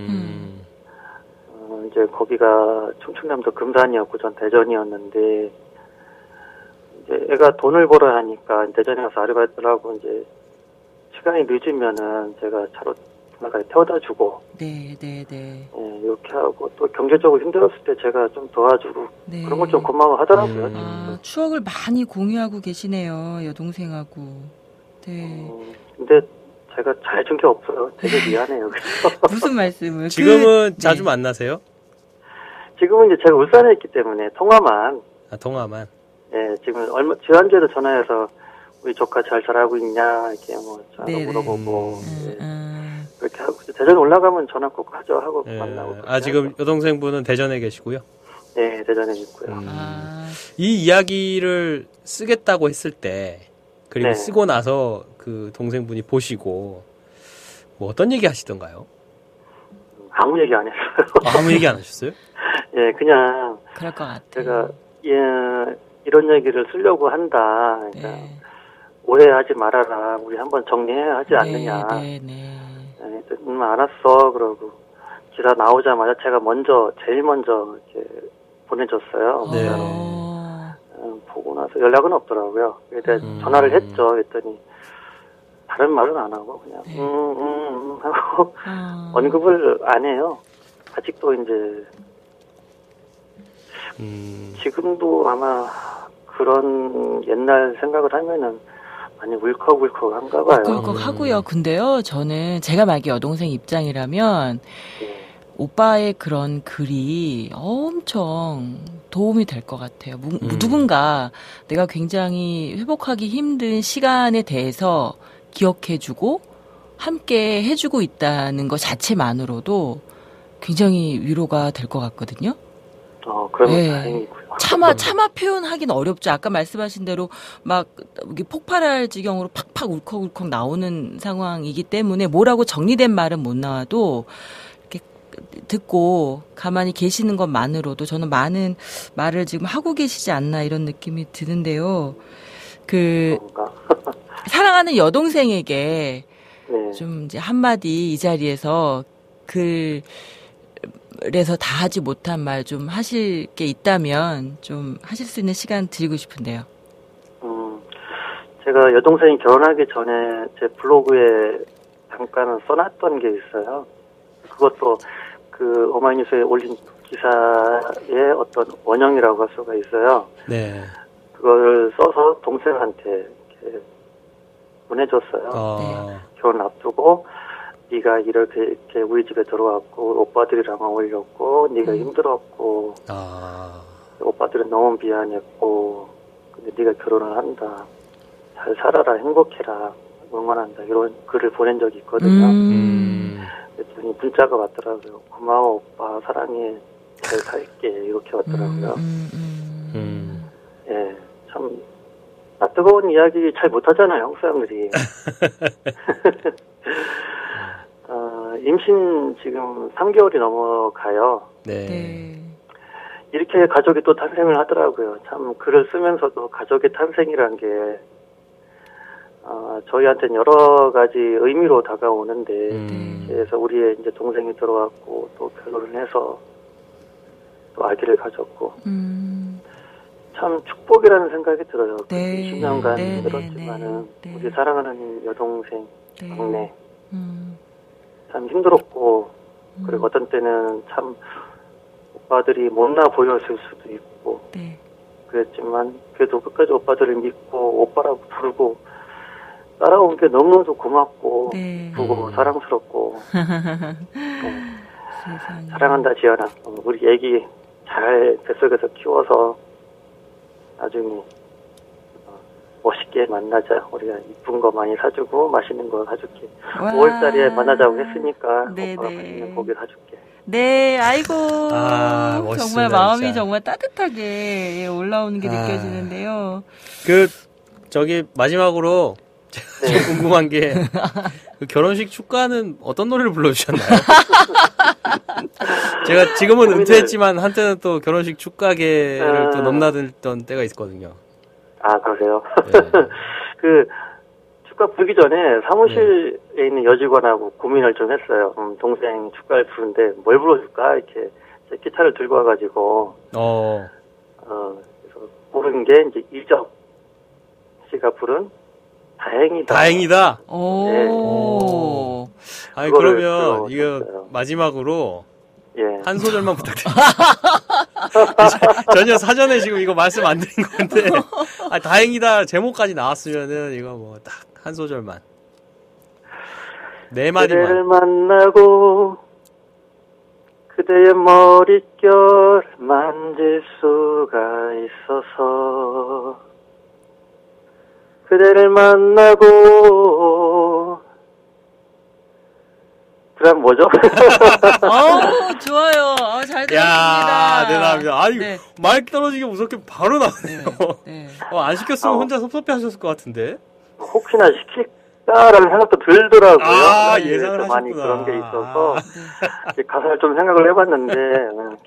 이제 거기가 충청남도 금산이었고 전 대전이었는데 이제 애가 돈을 벌어야 하니까 대전에 가서 아르바이트를 하고 이제 시간이 늦으면은 제가 차로 나까지 태워다 주고. 네. 이렇게 하고 또 경제적으로 힘들었을 때 제가 좀 도와주고 그런 걸 좀 고마워하더라고요. 추억을 많이 공유하고 계시네요, 여동생하고. 네. 근데 제가 잘해준 게 없어요. 되게 미안해요. 무슨 말씀을? 지금은 자주 만나세요? 지금은 이제 제가 울산에 있기 때문에 통화만. 통화만. 네, 지금 지난주에도 전화해서 우리 조카 잘 자라고 있냐 이렇게 뭐 전화 물어보고 그렇게 하고 대전 올라가면 전화 꼭 하죠 하고 만나고. 지금 여동생분은 대전에 계시고요. 네, 대전에 있고요. 이 이야기를 쓰겠다고 했을 때 그리고 쓰고 나서 그 동생분이 보시고 뭐 어떤 얘기 하시던가요? 아무 얘기 안 했어요. 아무 얘기 안 하셨어요? 예, 그냥 그럴 것 같아요. 제가 이런 얘기를 쓰려고 한다. 그러니까 오해하지 말아라. 우리 한번 정리해야 하지 않느냐. 알았어. 그러고 기사 나오자마자 제가 제일 먼저 이렇게 보내줬어요. 보고 나서 연락은 없더라고요. 그래서 전화를 했죠. 그랬더니 다른 말은 안 하고 그냥 하고 언급을 안 해요. 아직도 이제 지금도 아마 그런 옛날 생각을 하면은 많이 울컥울컥한가 봐요. 울컥하고요. 근데요, 저는 제가 만약에 여동생 입장이라면 오빠의 그런 글이 엄청 도움이 될 것 같아요. 누군가 내가 굉장히 회복하기 힘든 시간에 대해서 기억해주고 함께 해주고 있다는 것 자체만으로도 굉장히 위로가 될 것 같거든요. 그러면 다행이고요. 차마 표현하기는 어렵죠. 아까 말씀하신 대로 막 폭발할 지경으로 팍팍 울컥울컥 나오는 상황이기 때문에 뭐라고 정리된 말은 못 나와도 이렇게 듣고 가만히 계시는 것만으로도 저는 많은 말을 지금 하고 계시지 않나 이런 느낌이 드는데요. 사랑하는 여동생에게 좀 이제 한마디 이 자리에서 그래서 다 하지 못한 말 좀 하실 게 있다면 좀 하실 수 있는 시간 드리고 싶은데요. 제가 여동생이 결혼하기 전에 제 블로그에 잠깐 써놨던 게 있어요. 그것도 그 오마이뉴스에 올린 기사의 어떤 원형이라고 할 수가 있어요. 네. 그걸 써서 동생한테 이렇게 보내줬어요. 결혼 앞두고 네가 이렇게 우리 집에 들어왔고 오빠들이랑 어울렸고 네가 힘들었고 오빠들은 너무 미안했고 근데 네가 결혼을 한다. 잘 살아라. 행복해라. 응원한다. 이런 글을 보낸 적이 있거든요. 그랬더니 문자가 왔더라고요. 고마워 오빠 사랑해 잘 살게 이렇게 왔더라고요. 예, 참 뜨거운 이야기 잘 못하잖아요 한국 사람들이. 임신 지금 3개월이 넘어가요. 네. 이렇게 가족이 또 탄생을 하더라고요. 참 글을 쓰면서도 가족의 탄생이란 게 저희한테는 여러 가지 의미로 다가오는데 그래서 우리의 이제 동생이 들어왔고 또 결혼을 해서 또 아기를 가졌고 참 축복이라는 생각이 들어요. 20년간 힘들었지만은 우리 사랑하는 여동생 막내 참 힘들었고 그리고 어떤 때는 참 오빠들이 못나 보였을 수도 있고 그랬지만 그래도 끝까지 오빠들을 믿고 오빠라고 부르고 따라온 게 너무너무 고맙고 부고 사랑스럽고 사랑한다 지연아. 우리 애기 잘 뱃속에서 키워서 나중에 멋있게 만나자. 우리가 이쁜 거 많이 사주고 맛있는 거 사줄게. 5월달에 만나자고 했으니까 오빠가 맛있는 고기 사줄게. 네, 아이고 멋있습니다, 정말 마음이 진짜. 정말 따뜻하게 올라오는 게 느껴지는데요. 마지막으로 제가 좀 궁금한 게 그 결혼식 축가는 어떤 노래를 불러주셨나요? 제가 지금은 은퇴했지만 한때는 또 결혼식 축가계를 또 넘나들던 때가 있었거든요. 아 그러세요? 그 축가 부르기 전에 사무실에 있는 여직원하고 고민을 좀 했어요. 동생 축가를 부르는데 뭘 불러줄까 이렇게 기타를 들고 와가지고 그래서 부른 게 이제 이적 씨가 부른 다행이다. 다행이다. 오. 아니, 그러면 이거 마지막으로 예. 한 소절만 부탁드립니다. 전혀 사전에 지금 이거 말씀 안 드린 건데. 아, 다행이다. 제목까지 나왔으면은 이거 뭐 딱 한 소절만. 네 마디만. 그대를 만나고 그대의 머릿결 만질 수가 있어서 그대를 만나고 그럼 뭐죠? 좋아요. 잘 들었습니다. 야, 대단합니다. 아니, 네. 말 떨어지게 무섭게 바로 나오네요. 네. 안 시켰으면 혼자 섭섭해 하셨을 것 같은데. 혹시나 시킬까라는 생각도 들더라고요. 아, 예상을 많이 하셨구나. 그런 게 있어서 가사를 좀 생각을 해봤는데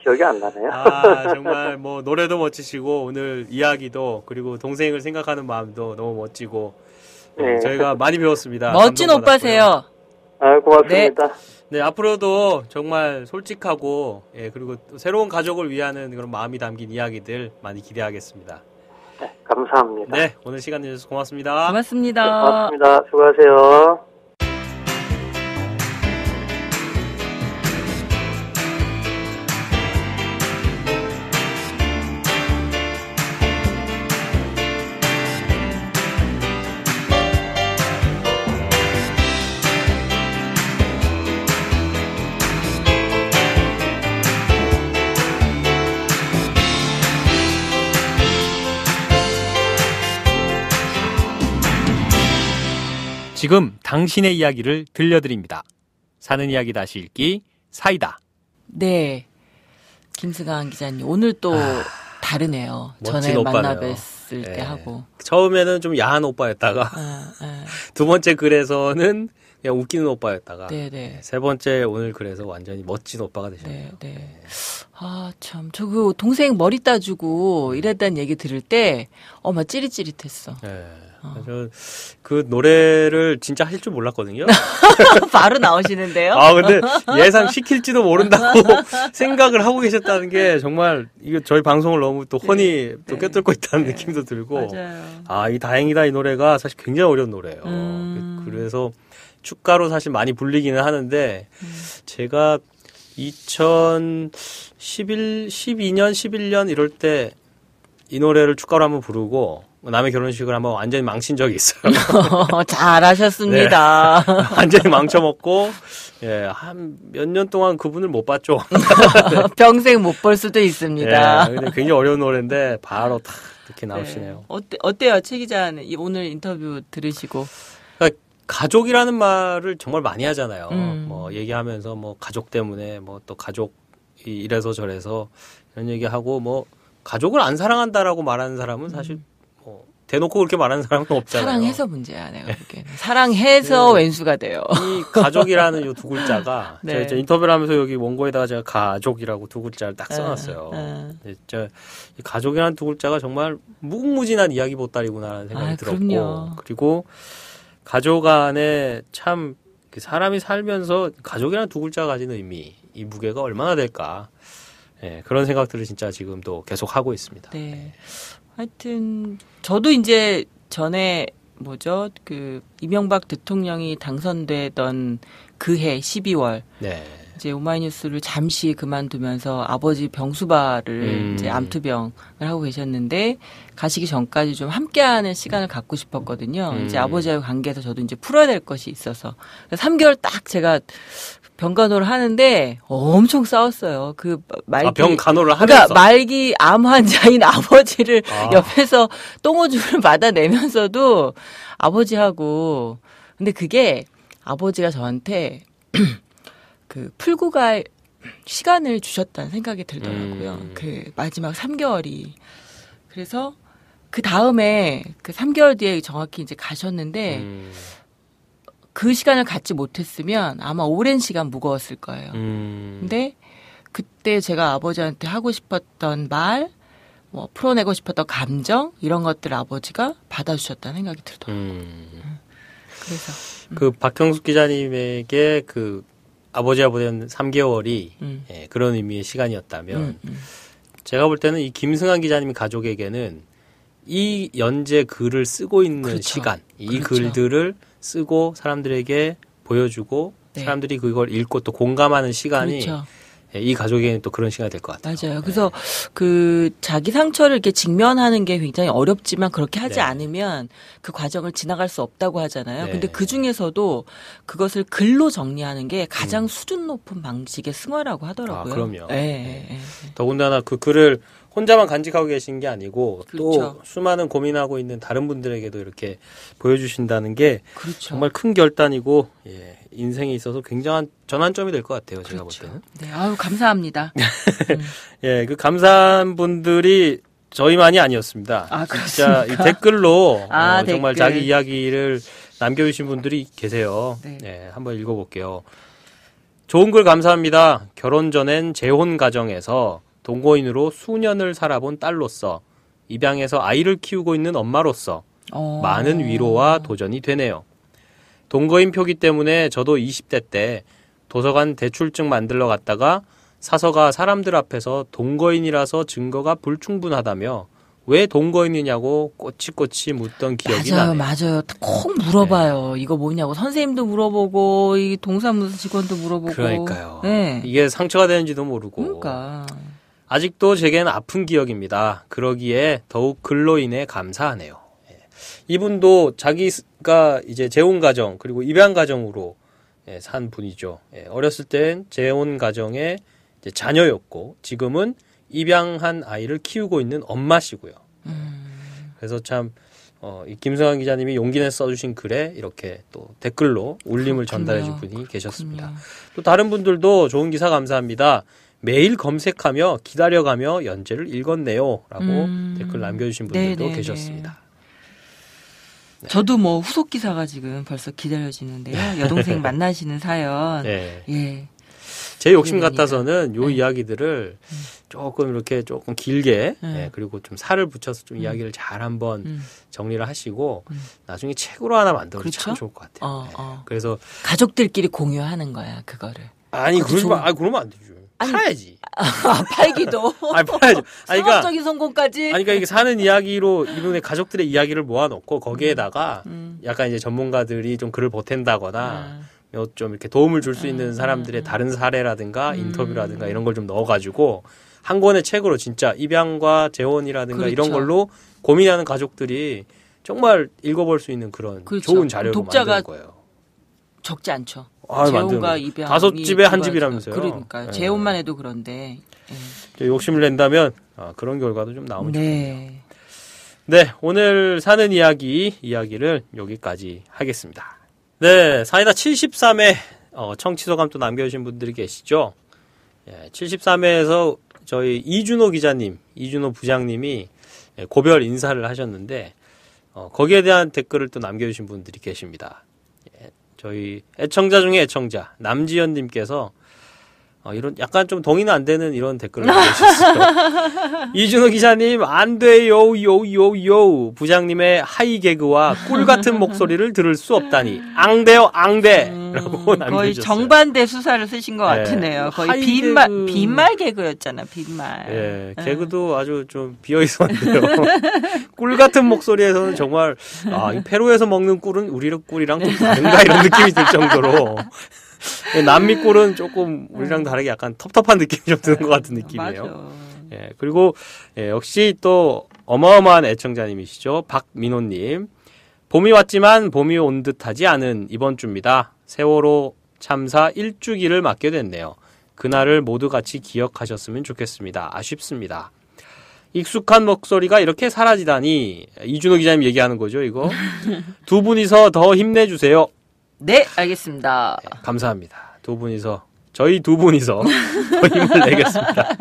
기억이 안 나네요. 아, 정말 뭐 노래도 멋지시고 오늘 이야기도 그리고 동생을 생각하는 마음도 너무 멋지고 네. 저희가 많이 배웠습니다. 멋진 오빠세요. 아, 고맙습니다. 네, 앞으로도 정말 솔직하고 그리고 또 새로운 가족을 위하는 그런 마음이 담긴 이야기들 많이 기대하겠습니다. 네, 감사합니다. 네, 오늘 시간 내주셔서 고맙습니다. 고맙습니다. 네, 고맙습니다. 수고하세요. 지금 당신의 이야기를 들려드립니다. 사는 이야기 다시 읽기 사이다. 네. 김승환 기자님, 오늘 또 다르네요. 멋진 전에 오빠네요. 만나뵀을 때 하고. 처음에는 좀 야한 오빠였다가 두 번째 글에서는 그냥 웃기는 오빠였다가 네네. 세 번째 오늘 글에서 완전히 멋진 오빠가 되셨네요. 네. 아, 참. 저 그 동생 머리 따주고 이랬다는 얘기 들을 때, 막 찌릿찌릿했어. 네. 저 그 노래를 진짜 할 줄 몰랐거든요. 바로 나오시는데요? 아, 근데 예상 시킬지도 모른다고 생각을 하고 계셨다는 게 정말 이거 저희 방송을 너무 또 훤히 또 꿰뚫고 있다는 느낌도 들고. 맞아요. 아, 이 다행이다 이 노래가 사실 굉장히 어려운 노래예요. 그래서 축가로 사실 많이 불리기는 하는데 제가 12년, 11년 이럴 때 이 노래를 축가로 한번 부르고 남의 결혼식을 한번 완전히 망친 적이 있어요. 잘하셨습니다. 네. 완전히 망쳐먹고, 한 몇 년 동안 그분을 못 봤죠. 평생 못 볼 수도 있습니다. 근데 굉장히 어려운 노래인데 바로 탁 이렇게 나오시네요. 어때요? 최 기자는 오늘 인터뷰 들으시고. 그러니까 가족이라는 말을 정말 많이 하잖아요. 뭐 얘기하면서 뭐 가족 때문에 뭐 또 가족이 이래서 저래서 이런 얘기하고 뭐 가족을 안 사랑한다라고 말하는 사람은 사실 뭐 대놓고 그렇게 말하는 사람은 없잖아요. 사랑해서 문제야, 내가 보기에는. 사랑해서 왼수가 돼요. 이 가족이라는 요 두 글자가 네. 제가 인터뷰를 하면서 여기 원고에다가 제가 가족이라고 두 글자를 딱 써놨어요. 진짜 이 가족이라는 두 글자가 정말 무궁무진한 이야기 보따리구나라는 생각이 들었고, 그럼요. 그리고 가족 안에 참 사람이 살면서 가족이라는 두 글자가 가지는 의미, 이 무게가 얼마나 될까. 그런 생각들을 진짜 지금도 계속 하고 있습니다. 네. 하여튼 저도 이제 전에 이명박 대통령이 당선되던 그해 12월 이제 오마이뉴스를 잠시 그만두면서 아버지 병수발을 이제 암투병을 하고 계셨는데 가시기 전까지 좀 함께하는 시간을 갖고 싶었거든요. 이제 아버지와의 관계에서 저도 이제 풀어야 될 것이 있어서 3개월 딱 제가 병간호를 하는데 엄청 싸웠어요. 그 말기 병간호를 하면서 그러니까 말기 암 환자인 아버지를 옆에서 똥오줌을 받아내면서도 아버지하고 근데 그게 아버지가 저한테 그 풀고 갈 시간을 주셨다는 생각이 들더라고요. 그 마지막 3개월이. 그래서 그 다음에 그 3개월 뒤에 정확히 이제 가셨는데 그 시간을 갖지 못했으면 아마 오랜 시간 무거웠을 거예요. 근데 그때 제가 아버지한테 하고 싶었던 말, 뭐 풀어내고 싶었던 감정 이런 것들 아버지가 받아주셨다는 생각이 들더라고요. 그래서 그 박형숙 기자님에게 그 아버지와 보낸 3개월이 그런 의미의 시간이었다면 제가 볼 때는 이 김승환 기자님 가족에게는 이 연재 글을 쓰고 있는 시간, 이 글들을 쓰고 사람들에게 보여주고 네. 사람들이 그걸 읽고 또 공감하는 시간이 그렇죠. 이 가족에게는 또 그런 시간이 될 것 같아요. 맞아요. 그래서 그 자기 상처를 이렇게 직면하는 게 굉장히 어렵지만 그렇게 하지 네. 않으면 그 과정을 지나갈 수 없다고 하잖아요. 네. 근데 그 중에서도 그것을 글로 정리하는 게 가장 수준 높은 방식의 승화라고 하더라고요. 아, 그럼요. 네. 더군다나 그 글을 혼자만 간직하고 계신 게 아니고 그렇죠. 또 수많은 고민하고 있는 다른 분들에게도 이렇게 보여주신다는 게 그렇죠. 정말 큰 결단이고 인생에 있어서 굉장한 전환점이 될 것 같아요. 제가 볼 때는. 네, 아유 감사합니다. 예, 그 감사한 분들이 저희만이 아니었습니다. 아, 진짜 그렇습니까? 이 댓글로 아, 정말 댓글. 자기 이야기를 남겨주신 분들이 계세요. 네. 네, 한번 읽어볼게요. 좋은 글 감사합니다. 결혼 전엔 재혼 가정에서 동거인으로 수년을 살아본 딸로서 입양해서 아이를 키우고 있는 엄마로서 많은 위로와 도전이 되네요. 동거인 표기 때문에 저도 20대 때 도서관 대출증 만들러 갔다가 사서가 사람들 앞에서 동거인이라서 증거가 불충분하다며 왜 동거인이냐고 꼬치꼬치 묻던 기억이 나네요. 맞아요. 꼭 물어봐요. 이거 뭐냐고 선생님도 물어보고 이 동사무소 직원도 물어보고. 그러니까요. 네. 이게 상처가 되는지도 모르고. 그러니까. 아직도 제겐 아픈 기억입니다. 그러기에 더욱 글로 인해 감사하네요. 이분도 자기가 이제 재혼 가정 그리고 입양 가정으로 산 분이죠. 어렸을 땐 재혼 가정의 이제 자녀였고 지금은 입양한 아이를 키우고 있는 엄마시고요. 그래서 참 이 김성환 기자님이 용기 내서 써주신 글에 이렇게 또 댓글로 울림을 전달해준 분이 계셨습니다. 그렇군요. 또 다른 분들도 좋은 기사 감사합니다. 매일 검색하며 기다려가며 연재를 읽었네요. 라고 댓글 남겨주신 분들도 네네네. 계셨습니다. 네. 저도 뭐 후속 기사가 지금 벌써 기다려지는데요. 여동생 만나시는 사연. 네. 예. 제 욕심 기대됩니다. 같아서는 요 네. 이야기들을 조금 이렇게 조금 길게 네. 그리고 좀 살을 붙여서 좀 이야기를 잘 한번 정리를 하시고 나중에 책으로 하나 만들어도 그렇죠? 참 좋을 것 같아요. 네. 어. 그래서 가족들끼리 공유하는 거야 그거를. 아니 그것도 그러면 안 되죠. 팔아야지. 팔기도. 아니 팔아야죠. 아니, 그러니까 상업적인 성공까지. 아니, 그러니까 이게 사는 이야기로 이분의 가족들의 이야기를 모아놓고 거기에다가 약간 이제 전문가들이 좀 글을 보탠다거나 좀 이렇게 도움을 줄 수 있는 사람들의 다른 사례라든가 인터뷰라든가 이런 걸 좀 넣어가지고 한 권의 책으로 진짜 입양과 재혼이라든가 그렇죠. 이런 걸로 고민하는 가족들이 정말 읽어볼 수 있는 그런 그렇죠. 좋은 자료로 독자가 만드는 거예요. 적지 않죠. 아, 재혼과 만드는 입양. 5집에 한 집이라면서요. 그러니까 네. 재혼만 해도 그런데. 욕심을 낸다면 그런 결과도 좀 나오면 좋겠네요. 네. 네, 오늘 사는 이야기를 여기까지 하겠습니다. 네, 사이다 73회 청취소감 또 남겨주신 분들이 계시죠. 73회에서 저희 이준호 기자님, 이준호 부장님이 고별 인사를 하셨는데 거기에 대한 댓글을 또 남겨주신 분들이 계십니다. 저희 애청자 중에 애청자 남지연님께서 이런 약간 좀 동의는 안 되는 이런 댓글을 남겨주셨어요. 이준호 기자님 안 돼요 요요요 부장님의 하이 개그와 꿀 같은 목소리를 들을 수 없다니 앙돼요 앙돼라고 남겨주셨어요. 거의 정반대 수사를 쓰신 것 같으네요. 거의 하이 빈말 개그였잖아. 빈말. 예, 개그도 아주 좀 비어 있었는데요. 꿀 같은 목소리에서는 정말 이 페루에서 먹는 꿀은 우리의 꿀이랑 좀 다른가 이런 느낌이 들 정도로. 남미 꿀은 조금 우리랑 다르게 약간 텁텁한 느낌이 좀 드는 것 같은 느낌이에요. 맞아. 예, 그리고 역시 또 어마어마한 애청자님이시죠. 박민호님. 봄이 왔지만 봄이 온 듯하지 않은 이번 주입니다. 세월호 참사 1주기를 맞게 됐네요. 그날을 모두 같이 기억하셨으면 좋겠습니다. 아쉽습니다. 익숙한 목소리가 이렇게 사라지다니. 이준호 기자님 얘기하는 거죠, 이거. 두 분이서 더 힘내주세요. 네, 알겠습니다. 네, 감사합니다. 저희 두 분이서 더 힘을 내겠습니다.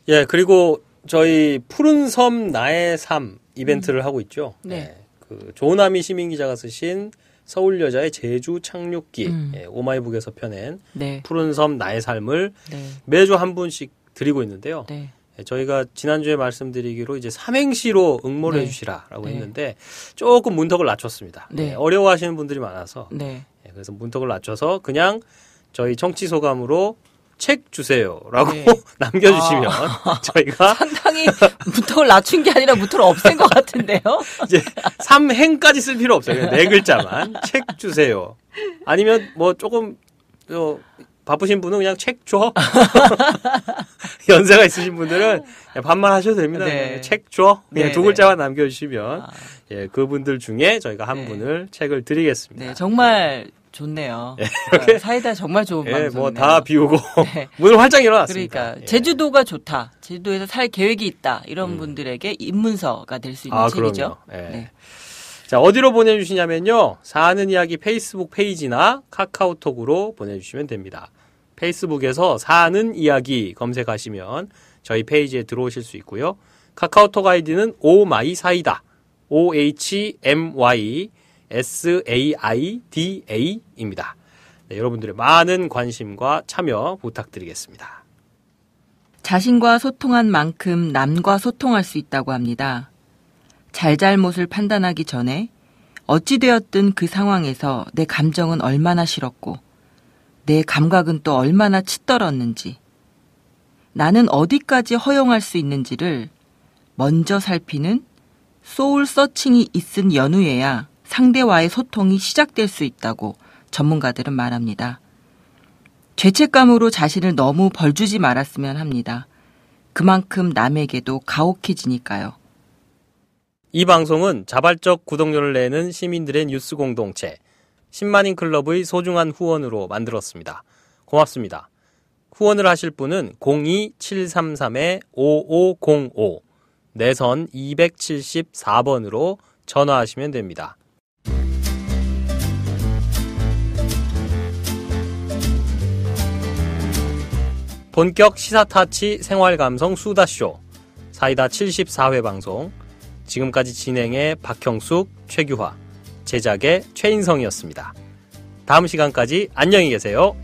예, 그리고 저희 푸른 섬 나의 삶 이벤트를 하고 있죠. 네. 그 조남희 시민 기자가 쓰신 서울 여자의 제주 착륙기 오마이북에서 펴낸 네. 푸른 섬 나의 삶을 네. 매주 한 분씩 드리고 있는데요. 네. 저희가 지난주에 말씀드리기로 이제 삼행시로 응모를 네. 해주시라라고 네. 했는데 조금 문턱을 낮췄습니다. 네. 어려워하시는 분들이 많아서 네. 그래서 문턱을 낮춰서 그냥 저희 청취 소감으로 책 주세요라고 네. 남겨주시면 저희가 상당히 문턱을 낮춘 게 아니라 문턱을 없앤 것 같은데요. 이제 3행까지 쓸 필요 없어요. 그냥 4글자만 책 주세요. 아니면 뭐 조금 바쁘신 분은 그냥 책 줘. 연세가 있으신 분들은 반말 하셔도 됩니다. 네. 책 줘. 네, 두 글자만 남겨주시면 예, 그분들 중에 저희가 한 분을 책을 드리겠습니다. 네, 정말 좋네요. 사이다 정말 좋은 방송이네요. 뭐 다 비우고 문을 활짝 열어놨습니다. 그러니까 제주도가 좋다. 제주도에서 살 계획이 있다. 이런 분들에게 입문서가 될 수 있는 책이죠. 네. 자, 어디로 보내주시냐면요. 사는 이야기 페이스북 페이지나 카카오톡으로 보내주시면 됩니다. 페이스북에서 사는 이야기 검색하시면 저희 페이지에 들어오실 수 있고요. 카카오톡 아이디는 오마이사이다. OHMYSAIDA입니다. 네, 여러분들의 많은 관심과 참여 부탁드리겠습니다. 자신과 소통한 만큼 남과 소통할 수 있다고 합니다. 잘잘못을 판단하기 전에 어찌되었든 그 상황에서 내 감정은 얼마나 싫었고 내 감각은 또 얼마나 치떨었는지 나는 어디까지 허용할 수 있는지를 먼저 살피는 소울 서칭이 있은 연후에야 상대와의 소통이 시작될 수 있다고 전문가들은 말합니다. 죄책감으로 자신을 너무 벌주지 말았으면 합니다. 그만큼 남에게도 가혹해지니까요. 이 방송은 자발적 구독료를 내는 시민들의 뉴스 공동체 10만인 클럽의 소중한 후원으로 만들었습니다. 고맙습니다. 후원을 하실 분은 02-733-5505 내선 274번으로 전화하시면 됩니다. 본격 시사타치 생활감성 수다쇼 사이다 74회 방송 지금까지 진행의 박형숙, 최규화, 제작의 최인성이었습니다. 다음 시간까지 안녕히 계세요.